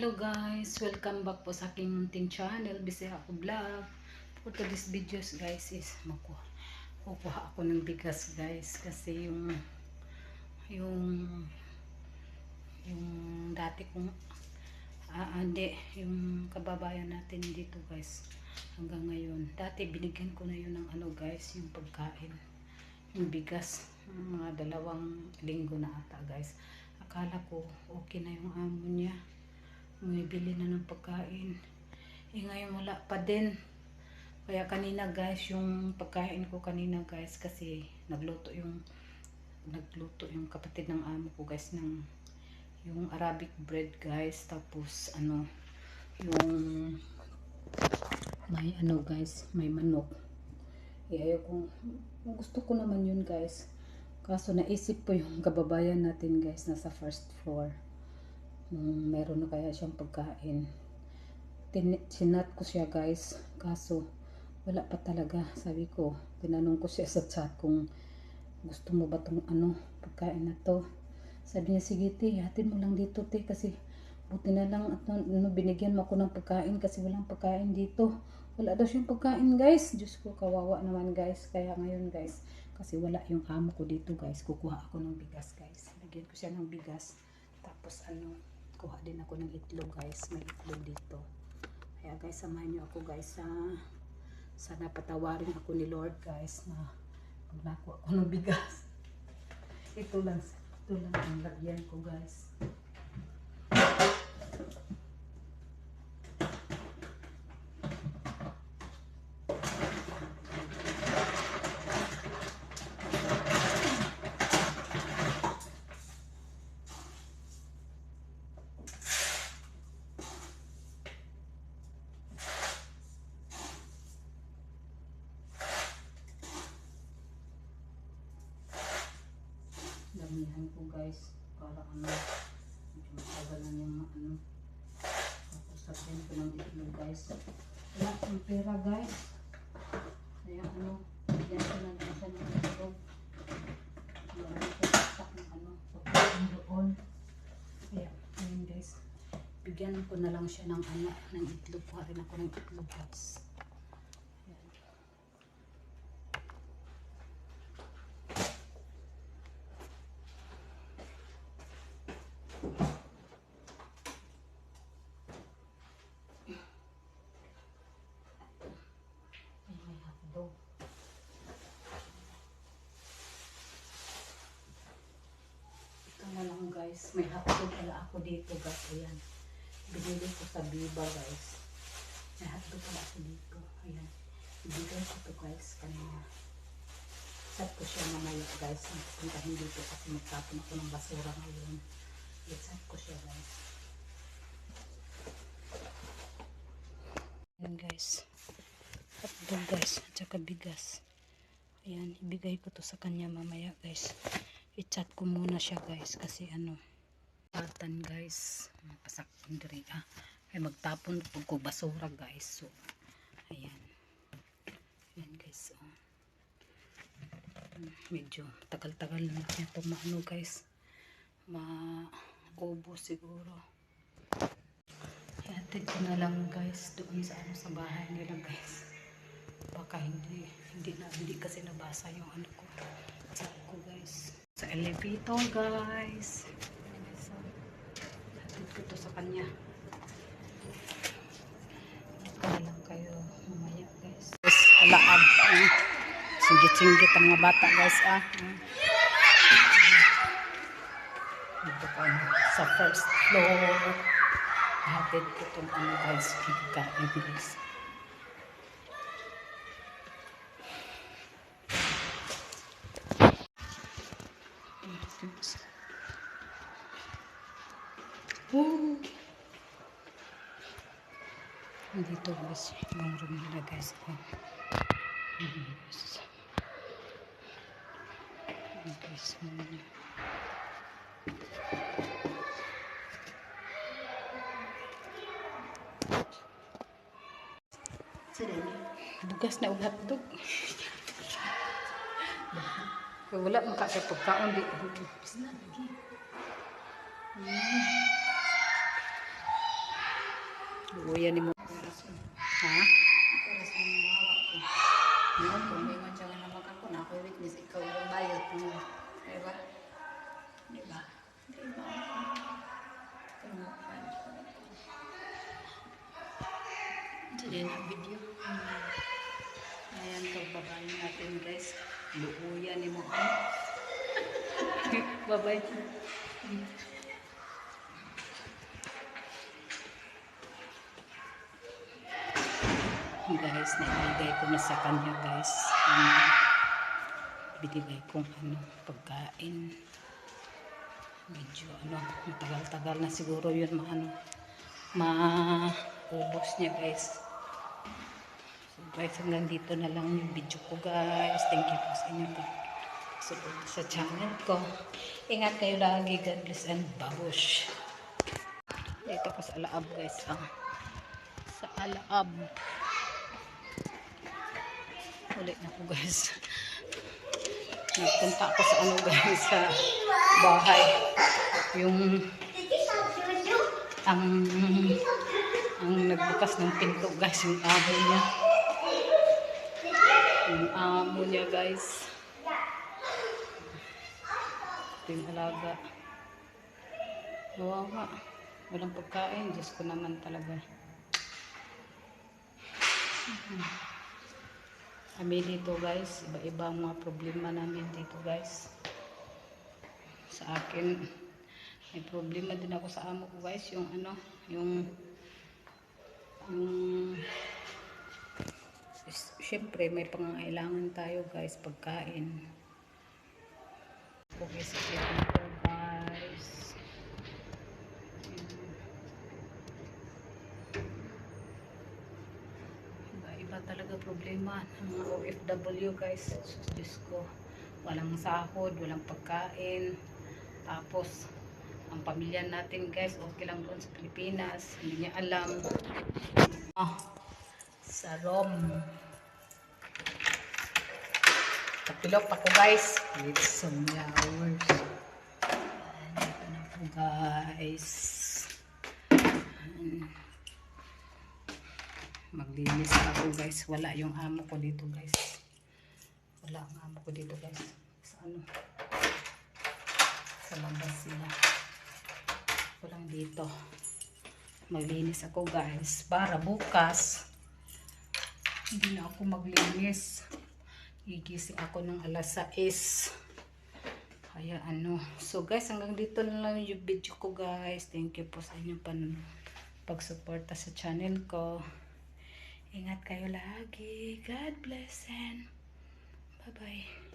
Hello guys, welcome back po sa aking munting channel, Bisaya ako vlog. For today's videos guys is kukuha ako ng bigas guys kasi yung yung dati kong hindi, yung kababayan natin dito guys hanggang ngayon. Dati binigyan ko na yun ng ano guys, yung pagkain, yung bigas, mga 2 linggo na ata guys. Akala ko okay na yung amo niya, bumibili na ng pagkain. Ngayon wala pa din. Kaya kanina guys, yung pagkain ko kanina guys, kasi nagluto yung kapatid ng amo ko guys ng yung Arabic bread guys. Tapos yung may guys, may manok. Gusto ko naman yun guys. Kaso naisip po yung kababayan natin guys, nasa first floor. Meron na kaya siyang pagkain. Sinat ko siya guys, kaso wala pa talaga. Sabi ko, tinanong ko siya sa chat kung gusto mo ba tong pagkain na to. Sabi niya, sige te, hatid mo lang dito te, kasi buti na lang at binigyan mo ako ng pagkain kasi walang pagkain dito. Wala daw siyang pagkain guys. Diyos ko, kawawa naman guys. Kaya ngayon guys, kasi wala yung amo ko dito guys, kukuha ako ng bigas guys. Bigyan ko siya ng bigas. Tapos kuha din ako ng itlog guys. May itlog dito. Kaya guys, samahan niyo ako guys. Sana patawarin ako ni Lord guys na nakuha ako ng bigas. Ito lang ang lagyan ko guys. Damihan ko guys para medyo matagalan yung tapos sabihin ko ng itlog guys. Wala akong pera guys, kaya bigyan ko na din siya ng itlog. Wala ko saksak ng pagkain doon. Kaya ayun guys, bigyan ko na lang siya ng ng itlog. Kuha rin ako ng itlog guys. Guys, may hotdog pala ako dito guys. Ayan, binili ko sa Biba guys. May hotdog pala ako dito. Ayan, ibigay ko to guys kanina. Set ko siya mamaya guys. Puntahin dito kasi magtapon ako ng basura ngayon. Set ko siya guys. Ayan guys, hotdog guys at saka bigas. Ayan, ibigay ko to sa kanya mamaya guys. I-chat ko muna siya guys kasi patan guys, pasakon diri ay magtapon ko basura guys. So ayan guys, medyo tagal-tagal na niya itong guys, maubos siguro. Ihatid ko na lang guys doon sa sa bahay nila guys, baka hindi kasi nabasa yung ko chat ko guys sa elevator guys. So, hatid ko to sa kanya. Ito na lang kayo mamaya guys. Alaab. Singgit-singgit ang mga bata guys. Dito pa sa first floor. Hatid ko itong guys. Kikain guys. Dito guys, yung room nila guys. Bugas na ulat dog. Wala makasya pagkaon di. Luya ni mo. Ha? Ngayon, kung may man siya nga naman ako, na ako witness, ikaw yung bayad. Diba? Diba? Diba? Hindi na video. Ayan, pagbabayin natin guys. Luuya ni mo. Babay. Guys, naibigay ko na sa kanya guys. Binigay kong pagkain. Medyo matagal-tagal na siguro yun maubos niya guys. So guys, hanggang dito na lang yung video ko guys. Thank you po sa inyo support sa channel ko. Ingat kayo lagi. God bless and babush. Dito ko sa Alaab guys. Sa Alaab. Ulit na po guys. Nagpunta ako sa guys, sa bahay. Yung ang nagbukas ng pinto guys, yung amo niya. Yung amo niya guys. Ito yung alaga. Wawa. Walang pagkain. Diyos ko naman talaga. Kami dito guys, iba-iba mga problema namin dito guys. Sa akin, may problema din ako sa amo ko guys, syempre may pangangailangan tayo guys, pagkain. Okay, sa ko guys. Iba talaga problema ng mga OFW guys. Diyos ko, walang sahod, walang pagkain. Tapos ang pamilya natin guys, okay lang doon sa Pilipinas, hindi niya alam. Sa Rome, kapilok ako guys with some flowers. Dito na po guys. Maglinis ako guys. Wala yung amo ko dito guys. Wala ang amo ko dito guys. Sa labas sila. Walang dito. Maglinis ako guys. Para bukas hindi na ako maglinis. Gigising ako ng alas 6. Kaya So guys, hanggang dito na lang yung video ko guys. Thank you po sa inyong pagsuporta sa channel ko. Ingat kayo lagi. God bless and bye-bye.